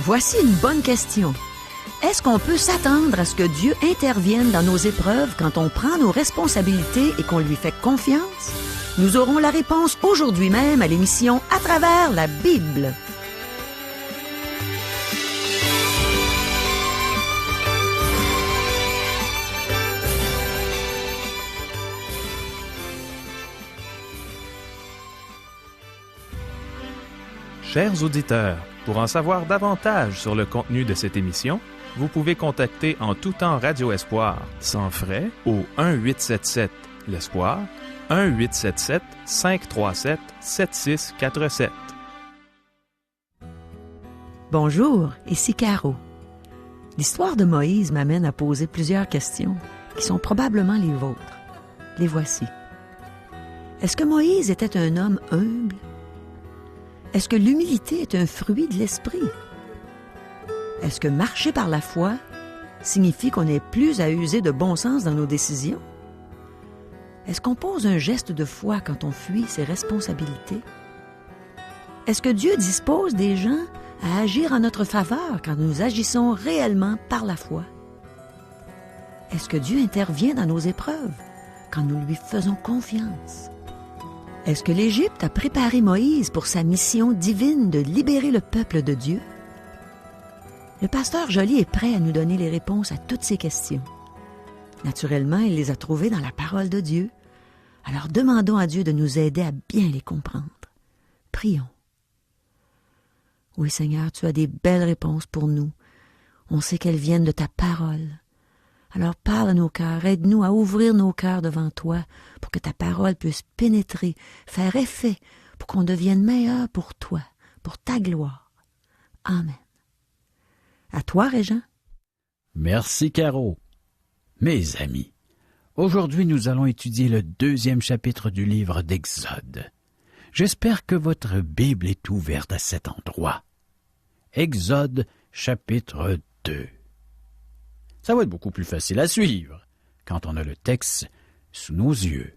Voici une bonne question. Est-ce qu'on peut s'attendre à ce que Dieu intervienne dans nos épreuves quand on prend nos responsabilités et qu'on lui fait confiance? Nous aurons la réponse aujourd'hui même à l'émission À travers la Bible. Chers auditeurs, pour en savoir davantage sur le contenu de cette émission, vous pouvez contacter en tout temps Radio Espoir, sans frais, au 1-877-L'Espoir, 1-877-537-7647. Bonjour, ici Caro. L'histoire de Moïse m'amène à poser plusieurs questions qui sont probablement les vôtres. Les voici. Est-ce que Moïse était un homme humble? Est-ce que l'humilité est un fruit de l'esprit? Est-ce que marcher par la foi signifie qu'on n'est plus à user de bon sens dans nos décisions? Est-ce qu'on pose un geste de foi quand on fuit ses responsabilités? Est-ce que Dieu dispose des gens à agir en notre faveur quand nous agissons réellement par la foi? Est-ce que Dieu intervient dans nos épreuves quand nous lui faisons confiance? Est-ce que l'Égypte a préparé Moïse pour sa mission divine de libérer le peuple de Dieu? Le pasteur Joly est prêt à nous donner les réponses à toutes ces questions. Naturellement, il les a trouvées dans la parole de Dieu. Alors demandons à Dieu de nous aider à bien les comprendre. Prions. Oui, Seigneur, tu as des belles réponses pour nous. On sait qu'elles viennent de ta parole. Alors parle à nos cœurs, aide-nous à ouvrir nos cœurs devant toi pour que ta parole puisse pénétrer, faire effet, pour qu'on devienne meilleur pour toi, pour ta gloire. Amen. À toi, Régent. Merci, Caro. Mes amis, aujourd'hui nous allons étudier le 2e chapitre du livre d'Exode. J'espère que votre Bible est ouverte à cet endroit. Exode, chapitre 2. Ça va être beaucoup plus facile à suivre quand on a le texte sous nos yeux.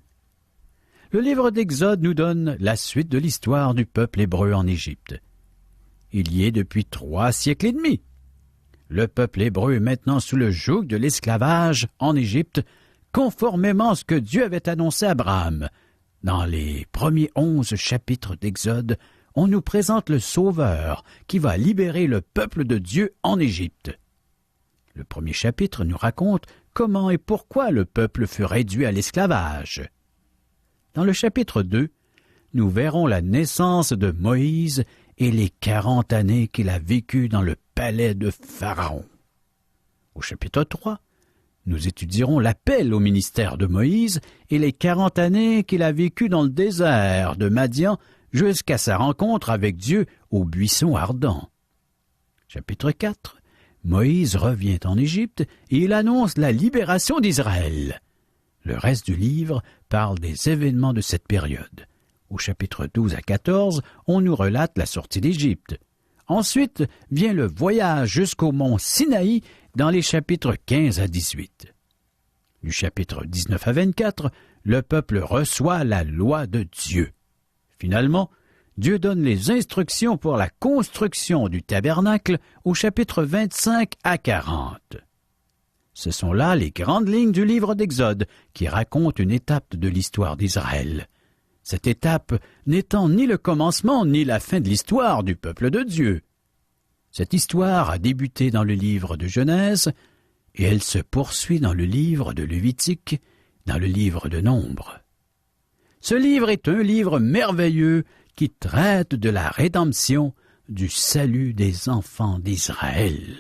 Le livre d'Exode nous donne la suite de l'histoire du peuple hébreu en Égypte. Il y est depuis 3 siècles et demi. Le peuple hébreu est maintenant sous le joug de l'esclavage en Égypte, conformément à ce que Dieu avait annoncé à Abraham. Dans les premiers 11 chapitres d'Exode, on nous présente le Sauveur qui va libérer le peuple de Dieu en Égypte. Le premier chapitre nous raconte comment et pourquoi le peuple fut réduit à l'esclavage. Dans le chapitre 2, nous verrons la naissance de Moïse et les 40 années qu'il a vécues dans le palais de Pharaon. Au chapitre 3, nous étudierons l'appel au ministère de Moïse et les 40 années qu'il a vécues dans le désert de Madian jusqu'à sa rencontre avec Dieu au buisson ardent. Chapitre 4, Moïse revient en Égypte et il annonce la libération d'Israël. Le reste du livre parle des événements de cette période. Au chapitre 12 à 14, on nous relate la sortie d'Égypte. Ensuite vient le voyage jusqu'au mont Sinaï dans les chapitres 15 à 18. Du chapitre 19 à 24, le peuple reçoit la loi de Dieu. Finalement, Dieu donne les instructions pour la construction du tabernacle au chapitre 25 à 40. Ce sont là les grandes lignes du livre d'Exode qui racontent une étape de l'histoire d'Israël. Cette étape n'étant ni le commencement ni la fin de l'histoire du peuple de Dieu. Cette histoire a débuté dans le livre de Genèse et elle se poursuit dans le livre de Lévitique, dans le livre de Nombre. Ce livre est un livre merveilleux qui traite de la rédemption, du salut des enfants d'Israël.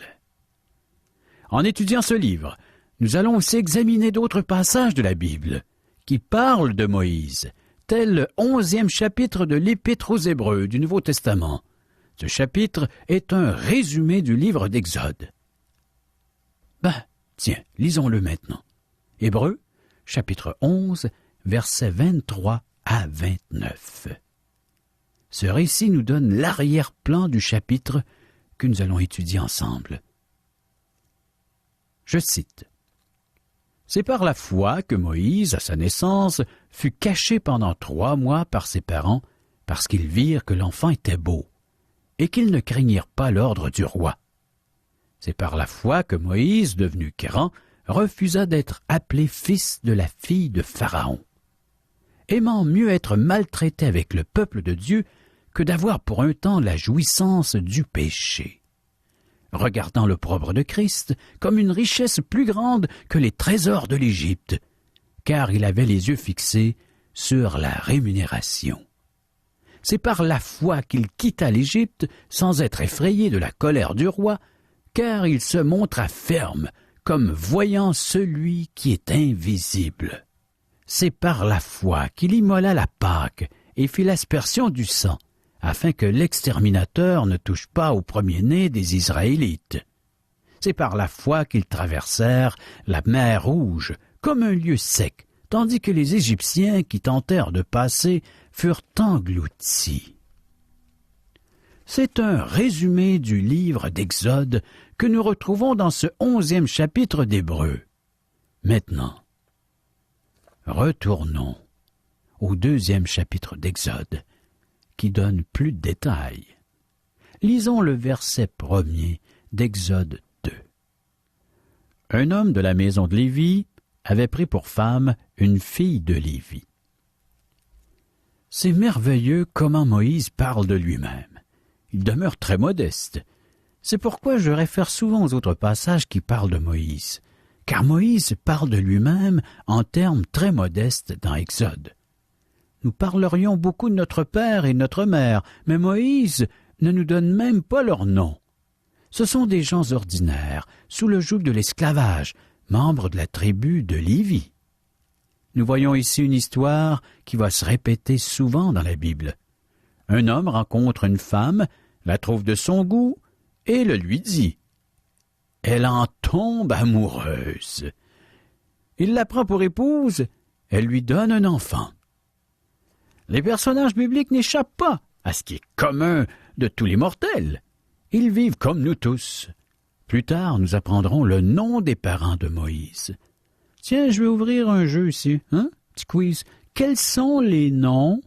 En étudiant ce livre, nous allons aussi examiner d'autres passages de la Bible qui parlent de Moïse, tel le 11e chapitre de l'Épître aux Hébreux du Nouveau Testament. Ce chapitre est un résumé du livre d'Exode. Tiens, lisons-le maintenant. Hébreux, chapitre 11, versets 23 à 29. Ce récit nous donne l'arrière-plan du chapitre que nous allons étudier ensemble. Je cite. « C'est par la foi que Moïse, à sa naissance, fut caché pendant 3 mois par ses parents, parce qu'ils virent que l'enfant était beau, et qu'ils ne craignirent pas l'ordre du roi. C'est par la foi que Moïse, devenu grand, refusa d'être appelé fils de la fille de Pharaon, aimant mieux être maltraité avec le peuple de Dieu que d'avoir pour un temps la jouissance du péché, regardant l'opprobre de Christ comme une richesse plus grande que les trésors de l'Égypte, car il avait les yeux fixés sur la rémunération. C'est par la foi qu'il quitta l'Égypte sans être effrayé de la colère du roi, car il se montra ferme, comme voyant celui qui est invisible. C'est par la foi qu'il immola la Pâque et fit l'aspersion du sang, afin que l'exterminateur ne touche pas au premier-né des Israélites. C'est par la foi qu'ils traversèrent la mer Rouge comme un lieu sec, tandis que les Égyptiens qui tentèrent de passer furent engloutis. C'est un résumé du livre d'Exode que nous retrouvons dans ce 11e chapitre d'Hébreux. Maintenant, retournons au 2e chapitre d'Exode, qui donne plus de détails. Lisons le verset 1er d'Exode 2. Un homme de la maison de Lévi avait pris pour femme une fille de Lévi. C'est merveilleux comment Moïse parle de lui-même. Il demeure très modeste. C'est pourquoi je réfère souvent aux autres passages qui parlent de Moïse, car Moïse parle de lui-même en termes très modestes dans Exode. Nous parlerions beaucoup de notre père et notre mère, mais Moïse ne nous donne même pas leur nom. Ce sont des gens ordinaires, sous le joug de l'esclavage, membres de la tribu de Lévi. Nous voyons ici une histoire qui va se répéter souvent dans la Bible. Un homme rencontre une femme, la trouve de son goût et le lui dit. Elle en tombe amoureuse. Il la prend pour épouse, elle lui donne un enfant. Les personnages bibliques n'échappent pas à ce qui est commun de tous les mortels. Ils vivent comme nous tous. Plus tard, nous apprendrons le nom des parents de Moïse. Tiens, je vais ouvrir un jeu ici, hein? Petit quiz. Quels sont les noms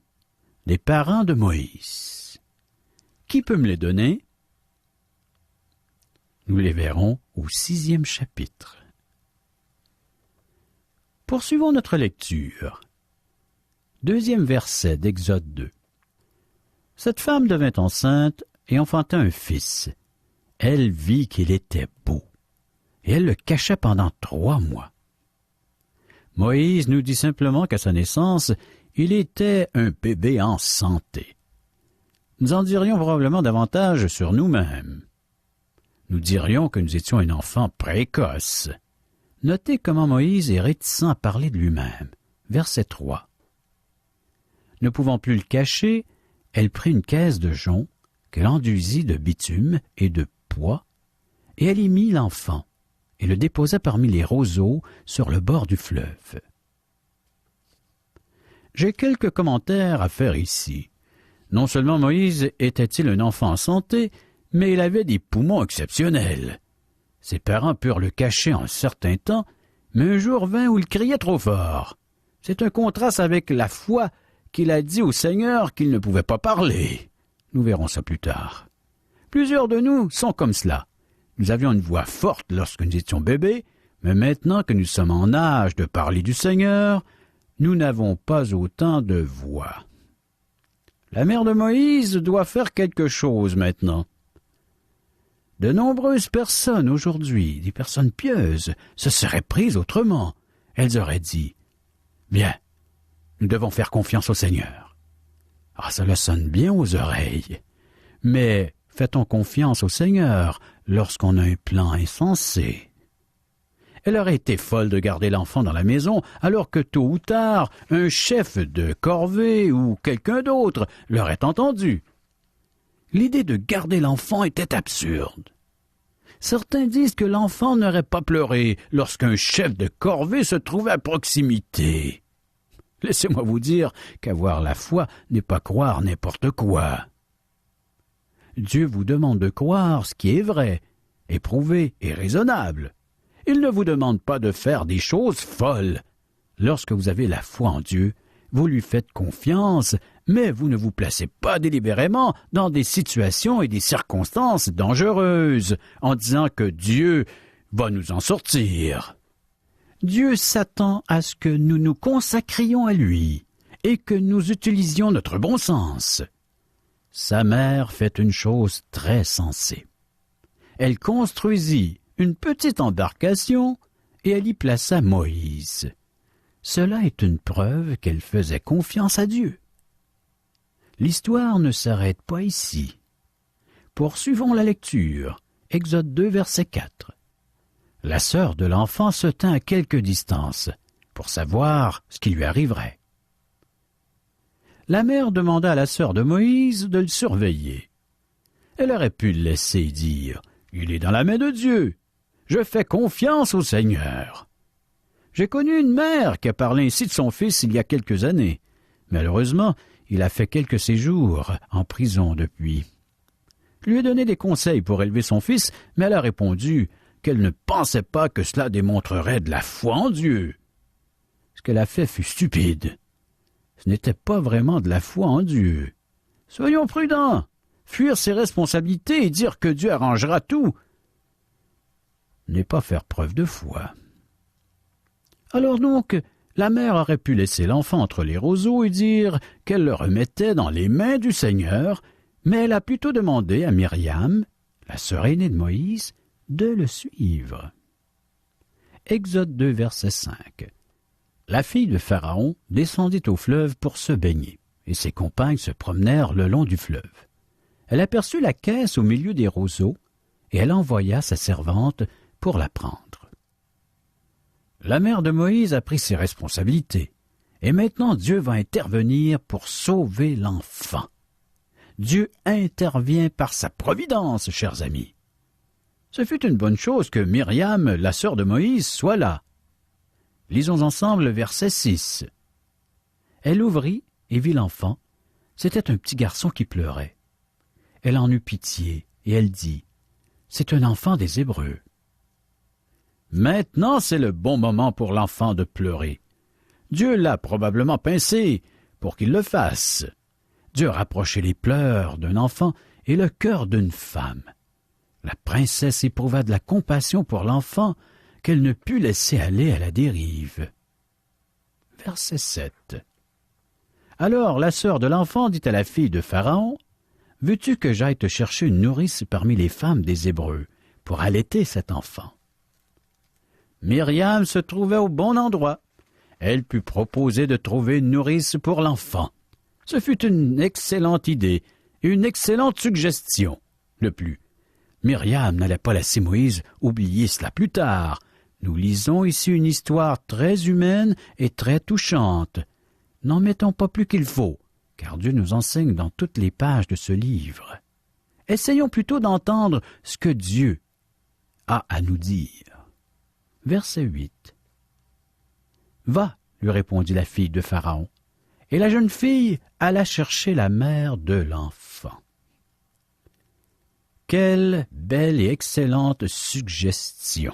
des parents de Moïse? Qui peut me les donner? Nous les verrons au 6e chapitre. Poursuivons notre lecture. 2e verset d'Exode 2. Cette femme devint enceinte et enfanta un fils. Elle vit qu'il était beau, et elle le cacha pendant 3 mois. Moïse nous dit simplement qu'à sa naissance, il était un bébé en santé. Nous en dirions probablement davantage sur nous-mêmes. Nous dirions que nous étions un enfant précoce. Notez comment Moïse est réticent à parler de lui-même. Verset 3. Ne pouvant plus le cacher, elle prit une caisse de jonc qu'elle enduisit de bitume et de pois, et elle y mit l'enfant, et le déposa parmi les roseaux sur le bord du fleuve. J'ai quelques commentaires à faire ici. Non seulement Moïse était-il un enfant en santé, mais il avait des poumons exceptionnels. Ses parents purent le cacher un certain temps, mais un jour vint où il criait trop fort. C'est un contraste avec la foi qu'il a dit au Seigneur qu'il ne pouvait pas parler. Nous verrons ça plus tard. Plusieurs de nous sont comme cela. Nous avions une voix forte lorsque nous étions bébés, mais maintenant que nous sommes en âge de parler du Seigneur, nous n'avons pas autant de voix. La mère de Moïse doit faire quelque chose maintenant. De nombreuses personnes aujourd'hui, des personnes pieuses, se seraient prises autrement. Elles auraient dit « Bien, nous devons faire confiance au Seigneur. » Ah, cela sonne bien aux oreilles. Mais fait-on confiance au Seigneur lorsqu'on a un plan insensé? Elle aurait été folle de garder l'enfant dans la maison alors que tôt ou tard, un chef de corvée ou quelqu'un d'autre l'aurait entendu. L'idée de garder l'enfant était absurde. Certains disent que l'enfant n'aurait pas pleuré lorsqu'un chef de corvée se trouvait à proximité. Laissez-moi vous dire qu'avoir la foi n'est pas croire n'importe quoi. Dieu vous demande de croire ce qui est vrai, éprouvé et raisonnable. Il ne vous demande pas de faire des choses folles. Lorsque vous avez la foi en Dieu, vous lui faites confiance mais vous ne vous placez pas délibérément dans des situations et des circonstances dangereuses en disant que Dieu va nous en sortir. Dieu s'attend à ce que nous nous consacrions à lui et que nous utilisions notre bon sens. Sa mère fait une chose très sensée. Elle construisit une petite embarcation et elle y plaça Moïse. Cela est une preuve qu'elle faisait confiance à Dieu. L'histoire ne s'arrête pas ici. Poursuivons la lecture. Exode 2, verset 4. La sœur de l'enfant se tint à quelque distance pour savoir ce qui lui arriverait. La mère demanda à la sœur de Moïse de le surveiller. Elle aurait pu le laisser dire « Il est dans la main de Dieu. Je fais confiance au Seigneur. » J'ai connu une mère qui a parlé ainsi de son fils il y a quelques années. Malheureusement, il a fait quelques séjours en prison depuis. Je lui ai donné des conseils pour élever son fils, mais elle a répondu qu'elle ne pensait pas que cela démontrerait de la foi en Dieu. Ce qu'elle a fait fut stupide. Ce n'était pas vraiment de la foi en Dieu. Soyons prudents. Fuir ses responsabilités et dire que Dieu arrangera tout n'est pas faire preuve de foi. Alors donc, la mère aurait pu laisser l'enfant entre les roseaux et dire qu'elle le remettait dans les mains du Seigneur, mais elle a plutôt demandé à Myriam, la sœur aînée de Moïse, de le suivre. Exode 2, verset 5. La fille de Pharaon descendit au fleuve pour se baigner, et ses compagnes se promenèrent le long du fleuve. Elle aperçut la caisse au milieu des roseaux, et elle envoya sa servante pour la prendre. La mère de Moïse a pris ses responsabilités, et maintenant Dieu va intervenir pour sauver l'enfant. Dieu intervient par sa providence, chers amis. Ce fut une bonne chose que Myriam, la sœur de Moïse, soit là. Lisons ensemble le verset 6. Elle ouvrit et vit l'enfant. C'était un petit garçon qui pleurait. Elle en eut pitié, et elle dit, « C'est un enfant des Hébreux. » Maintenant, c'est le bon moment pour l'enfant de pleurer. Dieu l'a probablement pincé pour qu'il le fasse. Dieu a rapproché les pleurs d'un enfant et le cœur d'une femme. La princesse éprouva de la compassion pour l'enfant qu'elle ne put laisser aller à la dérive. Verset 7. Alors la sœur de l'enfant dit à la fille de Pharaon, « Veux-tu que j'aille te chercher une nourrice parmi les femmes des Hébreux pour allaiter cet enfant? » Myriam se trouvait au bon endroit. Elle put proposer de trouver une nourrice pour l'enfant. Ce fut une excellente idée, une excellente suggestion. De plus, Myriam n'allait pas laisser Moïse oublier cela plus tard. Nous lisons ici une histoire très humaine et très touchante. N'en mettons pas plus qu'il faut, car Dieu nous enseigne dans toutes les pages de ce livre. Essayons plutôt d'entendre ce que Dieu a à nous dire. Verset 8. « Va, lui répondit la fille de Pharaon, et la jeune fille alla chercher la mère de l'enfant. » Quelle belle et excellente suggestion!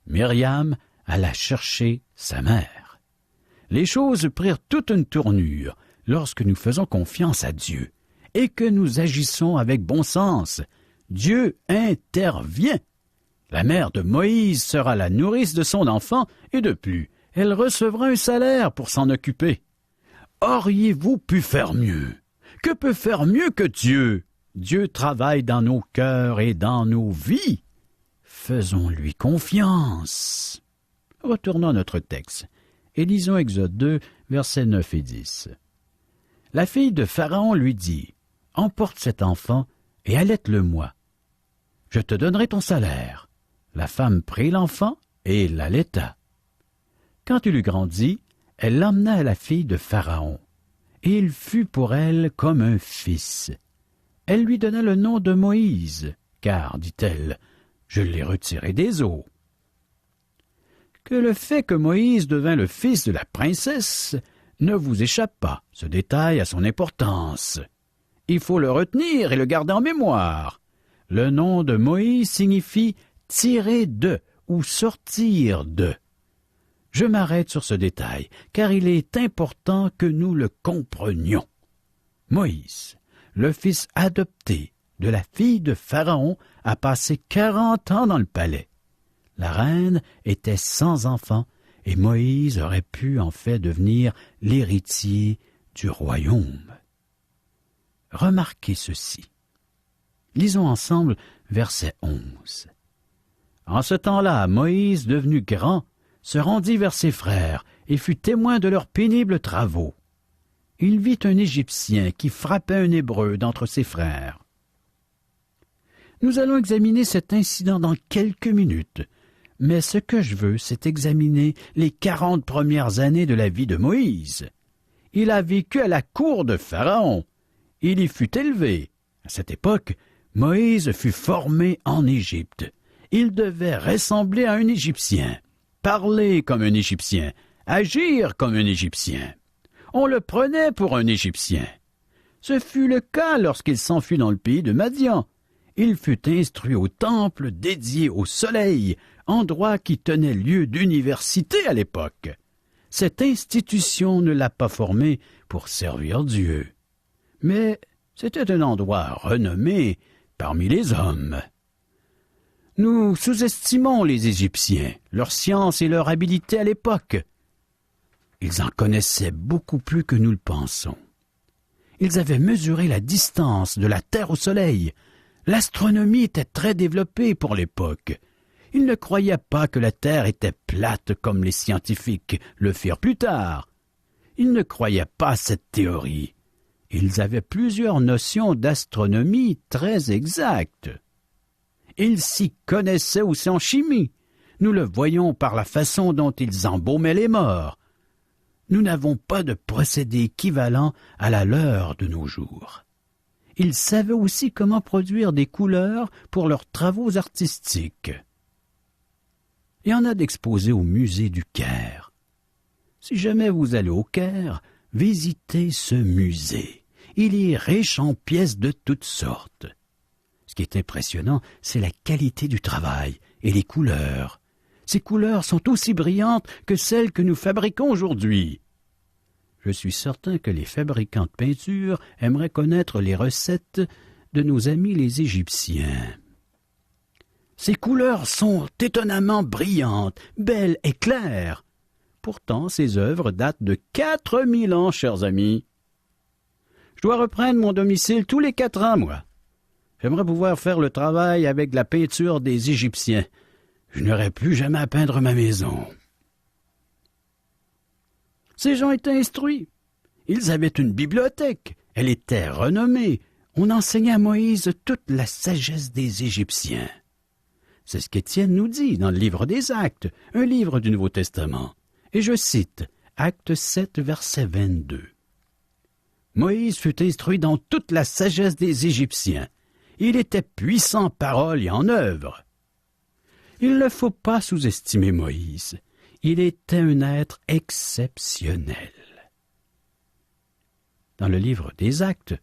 Myriam alla chercher sa mère. Les choses prirent toute une tournure lorsque nous faisons confiance à Dieu et que nous agissons avec bon sens. Dieu intervient. La mère de Moïse sera la nourrice de son enfant, et de plus, elle recevra un salaire pour s'en occuper. Auriez-vous pu faire mieux? Que peut faire mieux que Dieu? Dieu travaille dans nos cœurs et dans nos vies. Faisons-lui confiance. Retournons à notre texte et lisons Exode 2, versets 9 et 10. La fille de Pharaon lui dit, « Emporte cet enfant et allaite-le-moi. Je te donnerai ton salaire. » La femme prit l'enfant et l'allaita. Quand il eut grandi, elle l'emmena à la fille de Pharaon, et il fut pour elle comme un fils. Elle lui donna le nom de Moïse, car, dit-elle, je l'ai retiré des eaux. Que le fait que Moïse devint le fils de la princesse ne vous échappe pas, ce détail a son importance. Il faut le retenir et le garder en mémoire. Le nom de Moïse signifie « tirer de » ou « sortir de ». Je m'arrête sur ce détail, car il est important que nous le comprenions. Moïse, le fils adopté de la fille de Pharaon, a passé 40 ans dans le palais. La reine était sans enfant et Moïse aurait pu en fait devenir l'héritier du royaume. Remarquez ceci. Lisons ensemble verset 11. En ce temps-là, Moïse, devenu grand, se rendit vers ses frères et fut témoin de leurs pénibles travaux. Il vit un Égyptien qui frappait un Hébreu d'entre ses frères. Nous allons examiner cet incident dans quelques minutes, mais ce que je veux, c'est examiner les 40 premières années de la vie de Moïse. Il a vécu à la cour de Pharaon. Il y fut élevé. À cette époque, Moïse fut formé en Égypte. Il devait ressembler à un Égyptien, parler comme un Égyptien, agir comme un Égyptien. On le prenait pour un Égyptien. Ce fut le cas lorsqu'il s'enfuit dans le pays de Madian. Il fut instruit au temple dédié au soleil, endroit qui tenait lieu d'université à l'époque. Cette institution ne l'a pas formé pour servir Dieu. Mais c'était un endroit renommé parmi les hommes. Nous sous-estimons les Égyptiens, leur science et leur habileté à l'époque. Ils en connaissaient beaucoup plus que nous le pensons. Ils avaient mesuré la distance de la Terre au Soleil. L'astronomie était très développée pour l'époque. Ils ne croyaient pas que la Terre était plate comme les scientifiques le firent plus tard. Ils ne croyaient pas à cette théorie. Ils avaient plusieurs notions d'astronomie très exactes. Ils s'y connaissaient aussi en chimie. Nous le voyons par la façon dont ils embaumaient les morts. Nous n'avons pas de procédé équivalent à la leur de nos jours. Ils savaient aussi comment produire des couleurs pour leurs travaux artistiques. Il y en a d'exposés au musée du Caire. Si jamais vous allez au Caire, visitez ce musée. Il est riche en pièces de toutes sortes. Ce qui est impressionnant, c'est la qualité du travail et les couleurs. Ces couleurs sont aussi brillantes que celles que nous fabriquons aujourd'hui. Je suis certain que les fabricants de peinture aimeraient connaître les recettes de nos amis les Égyptiens. Ces couleurs sont étonnamment brillantes, belles et claires. Pourtant, ces œuvres datent de 4000 ans, chers amis. Je dois reprendre mon domicile tous les 4 ans, moi. J'aimerais pouvoir faire le travail avec la peinture des Égyptiens. Je n'aurais plus jamais à peindre ma maison. Ces gens étaient instruits. Ils avaient une bibliothèque. Elle était renommée. On enseignait à Moïse toute la sagesse des Égyptiens. C'est ce qu'Étienne nous dit dans le livre des Actes, un livre du Nouveau Testament. Et je cite, Acte 7, verset 22. Moïse fut instruit dans toute la sagesse des Égyptiens. Il était puissant en parole et en œuvre. Il ne faut pas sous-estimer Moïse. Il était un être exceptionnel. Dans le livre des Actes,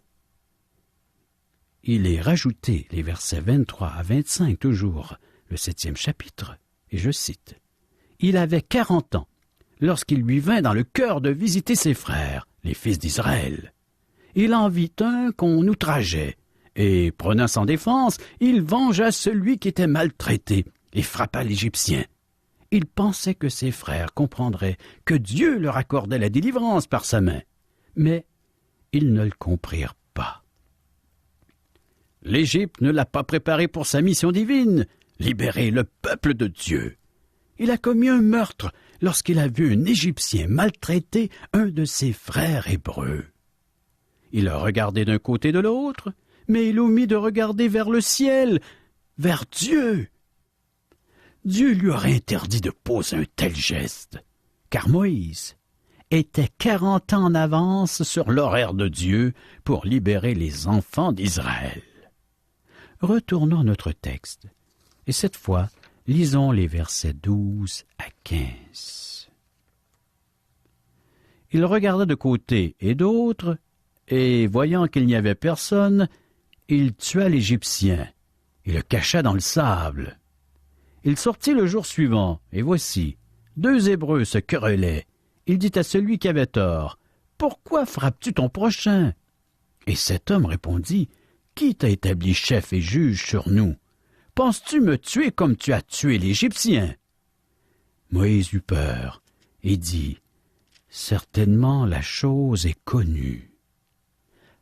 il est rajouté les versets 23 à 25, toujours le 7e chapitre, et je cite, « Il avait 40 ans lorsqu'il lui vint dans le cœur de visiter ses frères, les fils d'Israël. Il en vit un qu'on outrageait, et, prenant sans défense, il vengea celui qui était maltraité et frappa l'Égyptien. Il pensait que ses frères comprendraient que Dieu leur accordait la délivrance par sa main, mais ils ne le comprirent pas. L'Égypte ne l'a pas préparé pour sa mission divine, libérer le peuple de Dieu. Il a commis un meurtre lorsqu'il a vu un Égyptien maltraiter un de ses frères hébreux. Il a regardé d'un côté et de l'autre, mais il omit de regarder vers le ciel, vers Dieu. Dieu lui aurait interdit de poser un tel geste, car Moïse était 40 ans en avance sur l'horaire de Dieu pour libérer les enfants d'Israël. Retournons à notre texte, et cette fois, lisons les versets 12 à 15. Il regarda de côté et d'autre, et voyant qu'il n'y avait personne, il tua l'Égyptien et le cacha dans le sable. Il sortit le jour suivant, et voici, 2 Hébreux se querellaient. Il dit à celui qui avait tort, « Pourquoi frappes-tu ton prochain » Et cet homme répondit, « Qui t'a établi chef et juge sur nous? Penses-tu me tuer comme tu as tué l'Égyptien? » Moïse eut peur et dit, « Certainement la chose est connue. »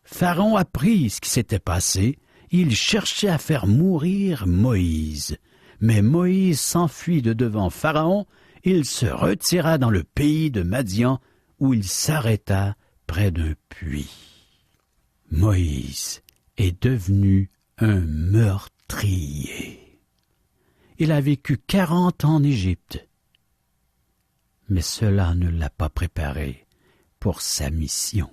Pharaon apprit ce qui s'était passé. Il cherchait à faire mourir Moïse. Mais Moïse s'enfuit de devant Pharaon. Il se retira dans le pays de Madian, où il s'arrêta près d'un puits. Moïse est devenu un meurtrier. Il a vécu 40 ans en Égypte. Mais cela ne l'a pas préparé pour sa mission.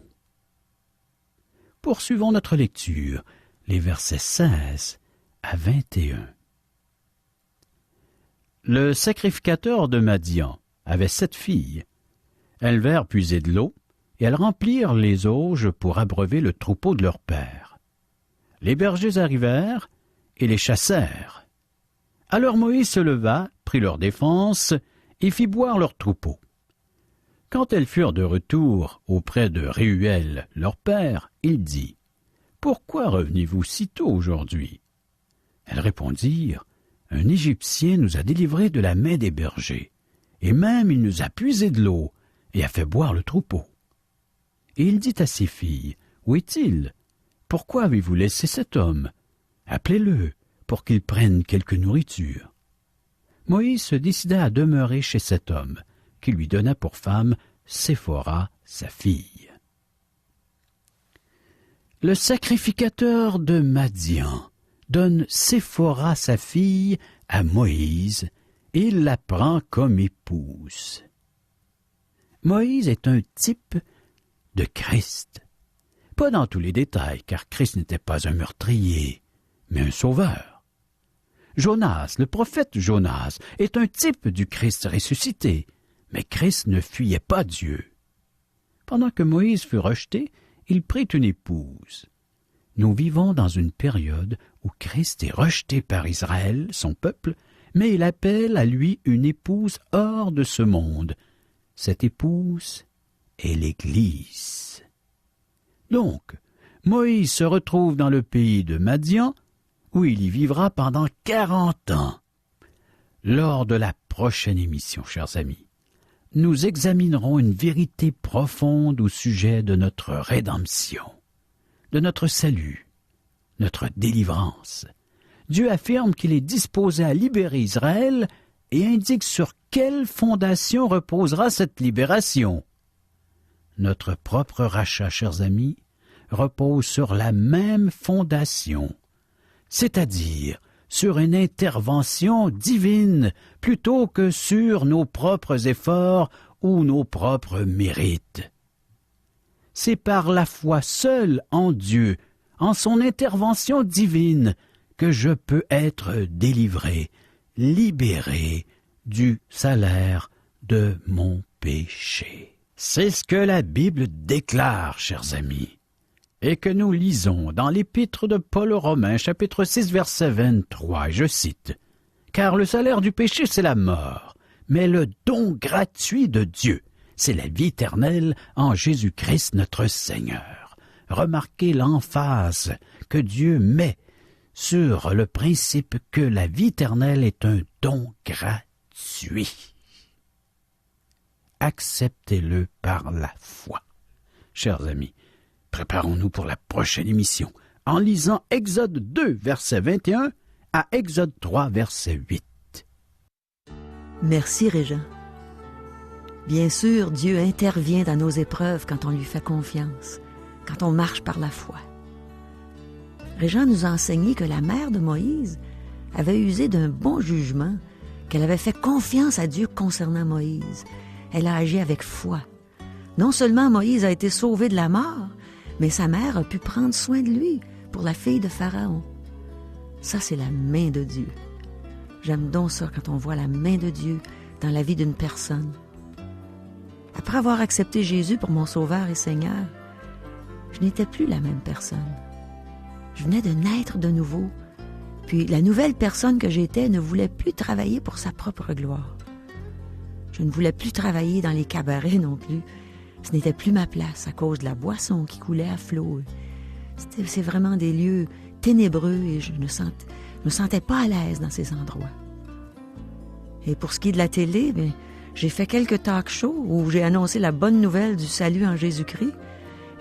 Poursuivons notre lecture, les versets 16 à 21. Le sacrificateur de Madian avait 7 filles. Elles vinrent puiser de l'eau, et elles remplirent les auges pour abreuver le troupeau de leur père. Les bergers arrivèrent et les chassèrent. Alors Moïse se leva, prit leur défense, et fit boire leur troupeau. Quand elles furent de retour auprès de Réuel, leur père, il dit, « Pourquoi revenez-vous si tôt aujourd'hui? » Elles répondirent, « Un Égyptien nous a délivrés de la main des bergers, et même il nous a puisé de l'eau et a fait boire le troupeau. » Et il dit à ses filles, « Où est-il? Pourquoi avez-vous laissé cet homme? Appelez-le pour qu'il prenne quelque nourriture. » Moïse se décida à demeurer chez cet homme, qui lui donna pour femme Séphora, sa fille. Le sacrificateur de Madian donne Séphora, sa fille, à Moïse, et il la prend comme épouse. Moïse est un type de Christ. Pas dans tous les détails, car Christ n'était pas un meurtrier, mais un sauveur. Jonas, le prophète Jonas, est un type du Christ ressuscité, mais Christ ne fuyait pas Dieu. Pendant que Moïse fut rejeté, il prit une épouse. Nous vivons dans une période où Christ est rejeté par Israël, son peuple, mais il appelle à lui une épouse hors de ce monde. Cette épouse est l'Église. Donc, Moïse se retrouve dans le pays de Madian, où il y vivra pendant 40 ans. Lors de la prochaine émission, chers amis, nous examinerons une vérité profonde au sujet de notre rédemption, de notre salut, notre délivrance. Dieu affirme qu'il est disposé à libérer Israël et indique sur quelle fondation reposera cette libération. Notre propre rachat, chers amis, repose sur la même fondation, c'est-à-dire sur une intervention divine plutôt que sur nos propres efforts ou nos propres mérites. C'est par la foi seule en Dieu, en son intervention divine, que je peux être délivré, libéré du salaire de mon péché. C'est ce que la Bible déclare, chers amis, et que nous lisons dans l'Épître de Paul aux Romains, chapitre 6, verset 23, je cite, « Car le salaire du péché, c'est la mort, mais le don gratuit de Dieu, c'est la vie éternelle en Jésus-Christ notre Seigneur. » Remarquez l'emphase que Dieu met sur le principe que la vie éternelle est un don gratuit. Acceptez-le par la foi. Chers amis, préparons-nous pour la prochaine émission en lisant Exode 2, verset 21 à Exode 3, verset 8. Merci, Régent. Bien sûr, Dieu intervient dans nos épreuves quand on lui fait confiance, quand on marche par la foi. Régent nous a enseigné que la mère de Moïse avait usé d'un bon jugement, qu'elle avait fait confiance à Dieu concernant Moïse. Elle a agi avec foi. Non seulement Moïse a été sauvé de la mort, mais sa mère a pu prendre soin de lui pour la fille de Pharaon. Ça, c'est la main de Dieu. J'aime donc ça quand on voit la main de Dieu dans la vie d'une personne. Après avoir accepté Jésus pour mon Sauveur et Seigneur, je n'étais plus la même personne. Je venais de naître de nouveau, puis la nouvelle personne que j'étais ne voulait plus travailler pour sa propre gloire. Je ne voulais plus travailler dans les cabarets non plus. Ce n'était plus ma place à cause de la boisson qui coulait à flot. C'est vraiment des lieux ténébreux et je ne me sentais pas à l'aise dans ces endroits. Et pour ce qui est de la télé, bien, j'ai fait quelques talk shows où j'ai annoncé la bonne nouvelle du salut en Jésus-Christ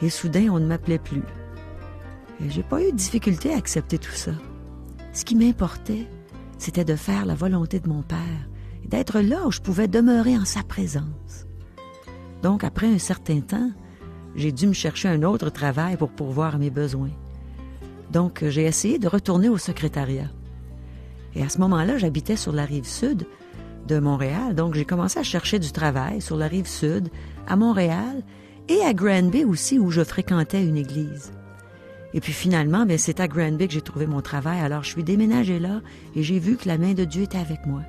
et soudain, on ne m'appelait plus. Et j'ai pas eu de difficulté à accepter tout ça. Ce qui m'importait, c'était de faire la volonté de mon Père et d'être là où je pouvais demeurer en sa présence. Donc, après un certain temps, j'ai dû me chercher un autre travail pour pourvoir à mes besoins. Donc, j'ai essayé de retourner au secrétariat. Et à ce moment-là, j'habitais sur la rive sud de Montréal. Donc, j'ai commencé à chercher du travail sur la rive sud, à Montréal et à Granby aussi, où je fréquentais une église. Et puis finalement, bien, c'est à Granby que j'ai trouvé mon travail. Alors, je suis déménagée là et j'ai vu que la main de Dieu était avec moi.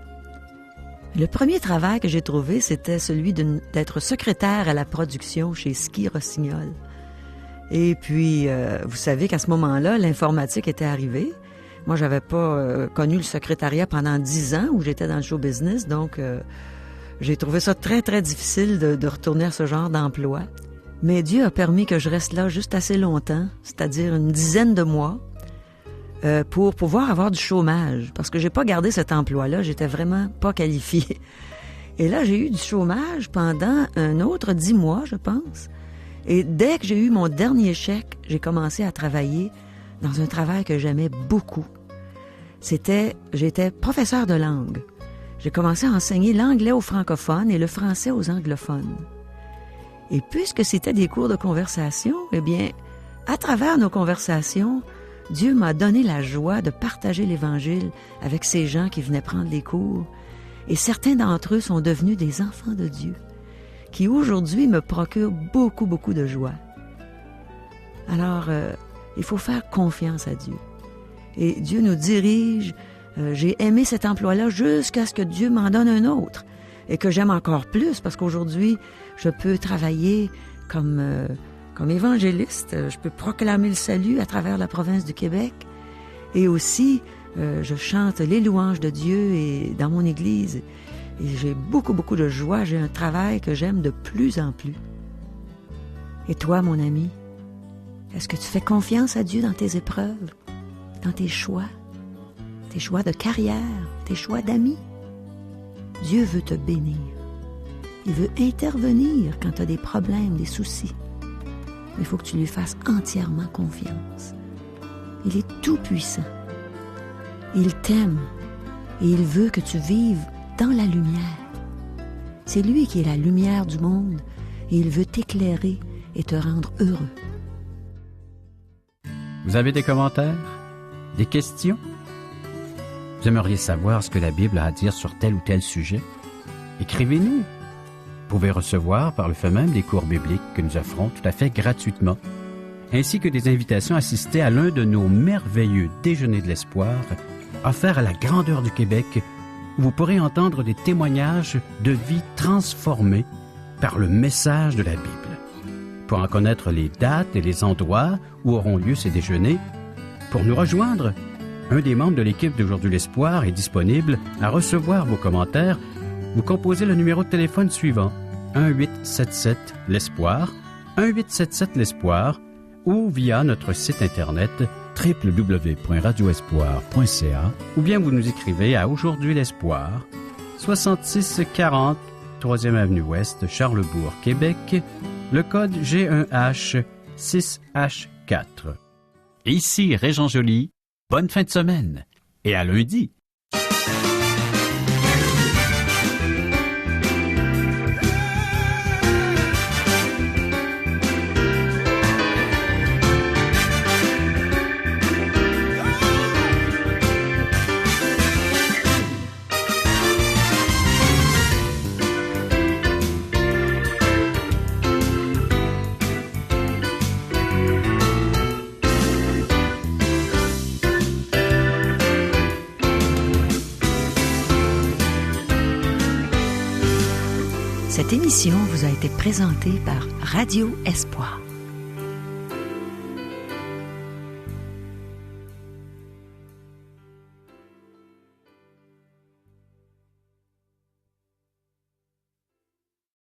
Le premier travail que j'ai trouvé, c'était celui d'être secrétaire à la production chez Ski Rossignol. Et puis, vous savez qu'à ce moment-là, l'informatique était arrivée. Moi, j'avais pas connu le secrétariat pendant 10 ans où j'étais dans le show business, donc j'ai trouvé ça très, très difficile de retourner à ce genre d'emploi. Mais Dieu a permis que je reste là juste assez longtemps, c'est-à-dire une dizaine de mois, pour pouvoir avoir du chômage, parce que j'ai pas gardé cet emploi-là, j'étais vraiment pas qualifiée. Et là, j'ai eu du chômage pendant un autre 10 mois, je pense. Et dès que j'ai eu mon dernier chèque, j'ai commencé à travailler dans un travail que j'aimais beaucoup. J'étais professeur de langue. J'ai commencé à enseigner l'anglais aux francophones et le français aux anglophones. Et puisque c'était des cours de conversation, eh bien, à travers nos conversations, Dieu m'a donné la joie de partager l'Évangile avec ces gens qui venaient prendre les cours. Et certains d'entre eux sont devenus des enfants de Dieu, qui aujourd'hui me procurent beaucoup, beaucoup de joie. Alors, il faut faire confiance à Dieu. Et Dieu nous dirige. J'ai aimé cet emploi-là jusqu'à ce que Dieu m'en donne un autre et que j'aime encore plus parce qu'aujourd'hui, je peux travailler comme évangéliste. Je peux proclamer le salut à travers la province du Québec et aussi, je chante les louanges de Dieu et dans mon église. Et j'ai beaucoup, beaucoup de joie. J'ai un travail que j'aime de plus en plus. Et toi, mon ami, est-ce que tu fais confiance à Dieu dans tes épreuves, dans tes choix de carrière, tes choix d'amis? Dieu veut te bénir. Il veut intervenir quand tu as des problèmes, des soucis. Il faut que tu lui fasses entièrement confiance. Il est tout-puissant. Il t'aime et il veut que tu vives dans la lumière. C'est lui qui est la lumière du monde et il veut t'éclairer et te rendre heureux. Vous avez des commentaires? Des questions? Vous aimeriez savoir ce que la Bible a à dire sur tel ou tel sujet? Écrivez-nous. Vous pouvez recevoir par le fait même des cours bibliques que nous offrons tout à fait gratuitement, ainsi que des invitations à assister à l'un de nos merveilleux déjeuners de l'espoir offerts à la grandeur du Québec, où vous pourrez entendre des témoignages de vie transformées par le message de la Bible. Pour en connaître les dates et les endroits où auront lieu ces déjeuners, pour nous rejoindre, un des membres de l'équipe d'Aujourd'hui l'Espoir est disponible à recevoir vos commentaires. Vous composez le numéro de téléphone suivant, 1-877-L'Espoir, 1-877-l'Espoir, ou via notre site Internet www.radioespoir.ca, ou bien vous nous écrivez à Aujourd'hui l'Espoir, 6640, 3e Avenue Ouest, Charlebourg, Québec, le code G1H 6H4. Ici Régent Joly, bonne fin de semaine et à lundi. Cette émission vous a été présentée par Radio Espoir.